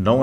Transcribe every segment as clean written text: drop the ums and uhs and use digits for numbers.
9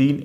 3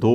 2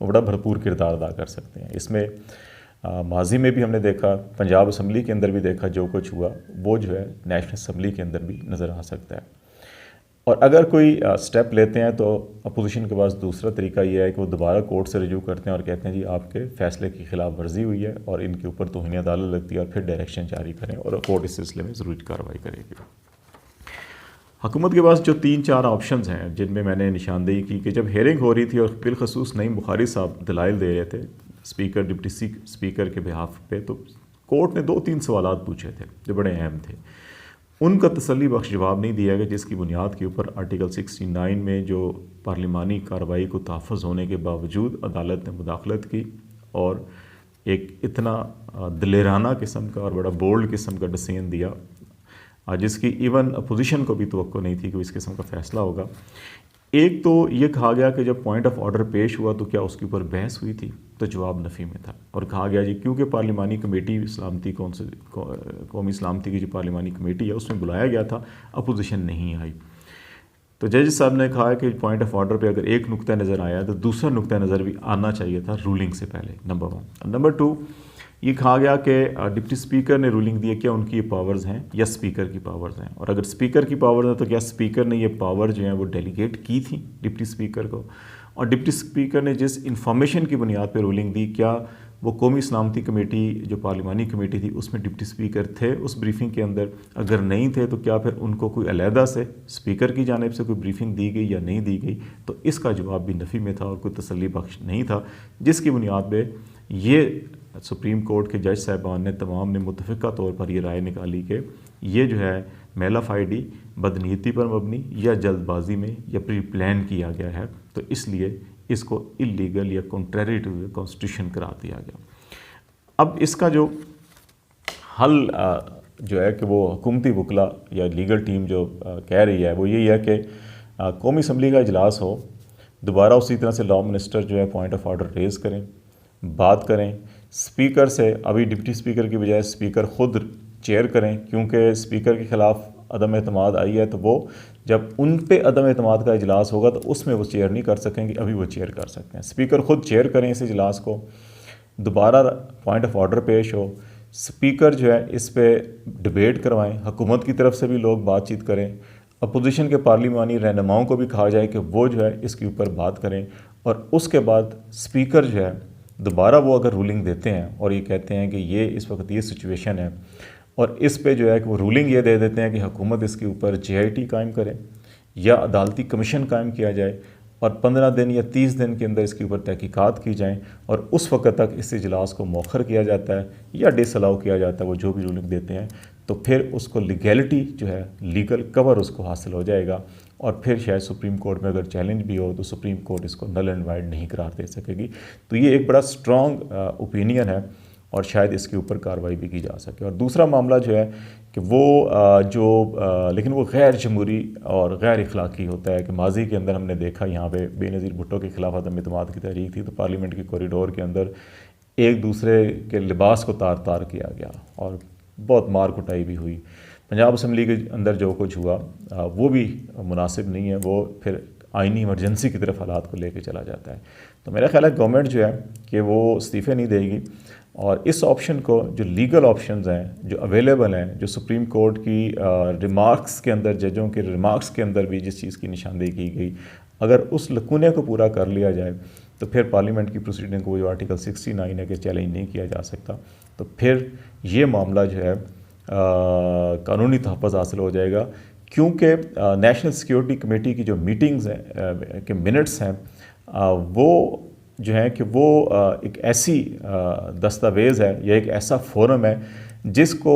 وہ بڑا بھرپور کردار ادا کر سکتے ہیں. اس میں ماضی میں بھی ہم نے دیکھا، پنجاب اسمبلی کے اندر بھی دیکھا جو کچھ ہوا، وہ جو ہے نیشنل اسمبلی کے اندر بھی نظر آ سکتا ہے. اور اگر کوئی سٹیپ لیتے ہیں تو اپوزیشن کے پاس دوسرا طریقہ یہ ہے کہ وہ دوبارہ کورٹ سے رجوع کرتے ہیں اور کہتے ہیں جی آپ کے فیصلے کی خلاف ورزی ہوئی ہے اور ان کے اوپر توہین عدالت لگتی ہے، اور پھر ڈائریکشن جاری کریں اور کورٹ اس سلسلے میں ضروری کارروائی کرے گی. حکومت کے پاس جو 3-4 آپشنز ہیں جن میں نے نشاندہی کی کہ جب ہیئرنگ ہو رہی تھی اور بالخصوص نعیم بخاری صاحب دلائل دے رہے تھے اسپیکر ڈپٹی اسپیکر کے بہاف پہ، تو کورٹ نے 2-3 سوالات پوچھے تھے جو بڑے اہم تھے. ان کا تسلی بخش جواب نہیں دیا گیا، جس کی بنیاد کے اوپر آرٹیکل 69 میں جو پارلیمانی کارروائی کو تحفظ ہونے کے باوجود عدالت نے مداخلت کی اور ایک اتنا دلیرانہ قسم کا اور بڑا بولڈ قسم کا ڈسیزن دیا جس کی ایون اپوزیشن کو بھی توقع نہیں تھی کہ اس قسم کا فیصلہ ہوگا. ایک تو یہ کہا گیا کہ جب پوائنٹ آف آرڈر پیش ہوا تو کیا اس کے اوپر بحث ہوئی تھی، تو جواب نفی میں تھا، اور کہا گیا جی کیونکہ پارلیمانی کمیٹی سلامتی قومی سلامتی کی جو پارلیمانی کمیٹی ہے اس میں بلایا گیا تھا، اپوزیشن نہیں آئی. تو جج صاحب نے کہا کہ پوائنٹ آف آرڈر پہ اگر ایک نقطہ نظر آیا تو دوسرا نقطہ نظر بھی آنا چاہیے تھا رولنگ سے پہلے، نمبر 1. نمبر 2، یہ کہا گیا کہ ڈپٹی اسپیکر نے رولنگ دی ہے، کیا ان کی یہ پاورز ہیں یا اسپیکر کی پاورز ہیں، اور اگر اسپیکر کی پاورز ہیں تو کیا اسپیکر نے یہ پاور جو ہیں وہ ڈیلیگیٹ کی تھی ڈپٹی اسپیکر کو، اور ڈپٹی اسپیکر نے جس انفارمیشن کی بنیاد پہ رولنگ دی کیا وہ قومی سلامتی کمیٹی جو پارلیمانی کمیٹی تھی اس میں ڈپٹی اسپیکر تھے اس بریفنگ کے اندر، اگر نہیں تھے تو کیا پھر ان کو کوئی علیحدہ سے اسپیکر کی جانب سے کوئی بریفنگ دی گئی یا نہیں دی گئی. تو اس کا جواب بھی نفی میں تھا اور کوئی تسلی بخش نہیں تھا، جس کی بنیاد پہ یہ سپریم کورٹ کے جج صاحبان نے تمام نے متفقہ طور پر یہ رائے نکالی کہ یہ جو ہے میل آف آئی ڈی بدنیتی پر مبنی یا جلد بازی میں یا پری پلان کیا گیا ہے، تو اس لیے اس کو اللیگل یا کنٹریری ٹو کانسٹیٹیوشن قرار دیا گیا. اب اس کا جو حل جو ہے کہ وہ حکومتی وکلا یا لیگل ٹیم جو کہہ رہی ہے وہ یہی ہے کہ قومی اسمبلی کا اجلاس ہو، دوبارہ اسی طرح سے لا منسٹر جو ہے پوائنٹ آف آرڈر ریز کریں، بات کریں اسپیکر سے. ابھی ڈپٹی اسپیکر کی بجائے اسپیکر خود چیئر کریں، کیونکہ اسپیکر کے خلاف عدم اعتماد آئی ہے تو وہ جب ان پہ عدم اعتماد کا اجلاس ہوگا تو اس میں وہ چیئر نہیں کر سکیں گے، ابھی وہ چیئر کر سکتے ہیں. اسپیکر خود چیئر کریں اس اجلاس کو، دوبارہ پوائنٹ آف آرڈر پیش ہو، اسپیکر جو ہے اس پہ ڈبیٹ کروائیں، حکومت کی طرف سے بھی لوگ بات چیت کریں، اپوزیشن کے پارلیمانی رہنماؤں کو بھی کہا جائے کہ وہ جو ہے اس کے اوپر بات کریں، اور اس کے بعد اسپیکر جو ہے دوبارہ وہ اگر رولنگ دیتے ہیں اور یہ کہتے ہیں کہ یہ اس وقت یہ سچویشن ہے، اور اس پہ جو ہے کہ وہ رولنگ یہ دے دیتے ہیں کہ حکومت اس کے اوپر JIT قائم کرے یا عدالتی کمیشن قائم کیا جائے اور 15 دن یا 30 دن کے اندر اس کے اوپر تحقیقات کی جائیں، اور اس وقت تک اس اجلاس کو مؤخر کیا جاتا ہے یا ڈس الاؤ کیا جاتا ہے، وہ جو بھی رولنگ دیتے ہیں، تو پھر اس کو لیگیلٹی جو ہے لیگل کور اس کو حاصل ہو جائے گا، اور پھر شاید سپریم کورٹ میں اگر چیلنج بھی ہو تو سپریم کورٹ اس کو نل اینڈ وائڈ نہیں قرار دے سکے گی. تو یہ ایک بڑا اسٹرانگ اوپینین ہے اور شاید اس کے اوپر کارروائی بھی کی جا سکے. اور دوسرا معاملہ جو ہے کہ وہ لیکن وہ غیر جمہوری اور غیر اخلاقی ہوتا ہے کہ ماضی کے اندر ہم نے دیکھا یہاں پہ بے نظیر بھٹو کے خلاف عدم اعتماد کی تحریک تھی تو پارلیمنٹ کے کوریڈور کے اندر ایک دوسرے کے لباس کو تار تار کیا گیا اور بہت مار کٹائی بھی ہوئی. پنجاب اسمبلی کے اندر جو کچھ ہوا وہ بھی مناسب نہیں ہے، وہ پھر آئینی ایمرجنسی کی طرف حالات کو لے کے چلا جاتا ہے. تو میرا خیال ہے گورنمنٹ جو ہے کہ وہ استعفے نہیں دے گی، اور اس آپشن کو جو لیگل آپشنز ہیں جو اویلیبل ہیں، جو سپریم کورٹ کی ریمارکس کے اندر، ججوں کے ریمارکس کے اندر بھی جس چیز کی نشاندہی کی گئی، اگر اس لکونے کو پورا کر لیا جائے تو پھر پارلیمنٹ کی پروسیڈنگ کو جو آرٹیکل 69 ہے کہ چیلنج نہیں کیا جا سکتا، تو پھر یہ معاملہ جو ہے قانونی تحفظ حاصل ہو جائے گا. کیونکہ نیشنل سیکیورٹی کمیٹی کی جو میٹنگز ہیں کے منٹس ہیں وہ جو ہیں کہ وہ ایک ایسی دستاویز ہے یا ایک ایسا فورم ہے جس کو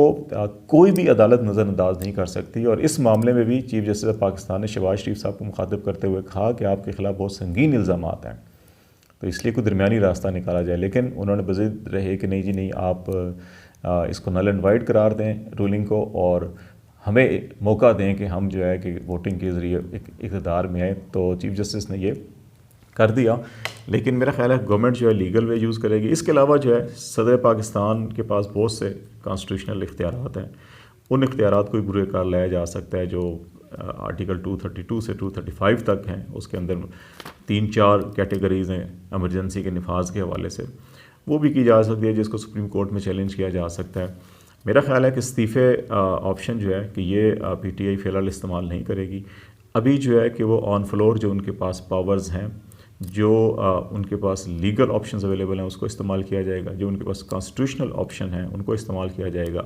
کوئی بھی عدالت نظر انداز نہیں کر سکتی. اور اس معاملے میں بھی چیف جسٹس آف پاکستان نے شہباز شریف صاحب کو مخاطب کرتے ہوئے کہا کہ آپ کے خلاف بہت سنگین الزامات ہیں، تو اس لیے کوئی درمیانی راستہ نکالا جائے. لیکن انہوں نے بضد رہے کہ نہیں جی نہیں، آپ اس کو نل اینڈ وائڈ قرار دیں رولنگ کو، اور ہمیں موقع دیں کہ ہم جو ہے کہ ووٹنگ کے ذریعے اقتدار میں آئیں. تو چیف جسٹس نے یہ کر دیا، لیکن میرا خیال ہے گورنمنٹ جو ہے لیگل وے یوز کرے گی. اس کے علاوہ جو ہے صدر پاکستان کے پاس بہت سے کانسٹیٹیوشنل اختیارات ہیں، ان اختیارات کو بھی برے کار لایا جا سکتا ہے جو آرٹیکل 232 سے 235 تک ہیں، اس کے اندر 3-4 کیٹیگریز ہیں ایمرجنسی کے نفاذ کے حوالے سے، وہ بھی کی جا سکتی ہے جس کو سپریم کورٹ میں چیلنج کیا جا سکتا ہے۔ میرا خیال ہے کہ استعفے آپشن جو ہے کہ یہ پی ٹی آئی فی الحال استعمال نہیں کرے گی۔ ابھی جو ہے کہ وہ آن فلور جو ان کے پاس پاورز ہیں، جو ان کے پاس لیگل آپشنز اویلیبل ہیں، اس کو استعمال کیا جائے گا، جو ان کے پاس کانسٹیٹیوشنل آپشن ہیں ان کو استعمال کیا جائے گا،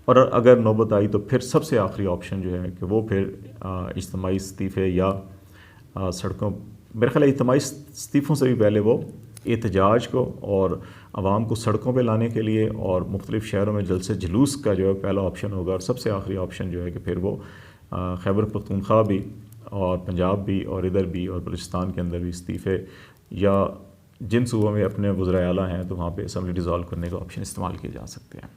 اور اگر نوبت آئی تو پھر سب سے آخری آپشن جو ہے کہ وہ پھر اجتماعی استعفے یا سڑکوں، میرے خیال ہے اجتماعی استعفوں سے بھی پہلے وہ احتجاج کو اور عوام کو سڑکوں پہ لانے کے لیے اور مختلف شہروں میں جلسے جلوس کا جو ہے پہلا آپشن ہوگا، اور سب سے آخری آپشن جو ہے کہ پھر وہ خیبر پختونخوا بھی اور پنجاب بھی اور ادھر بھی اور بلوچستان کے اندر بھی استعفے، یا جن صوبوں میں اپنے وزراء اعلیٰ ہیں تو وہاں پہ اسمبلی ڈیزالو کرنے کا آپشن استعمال کیے جا سکتے ہیں۔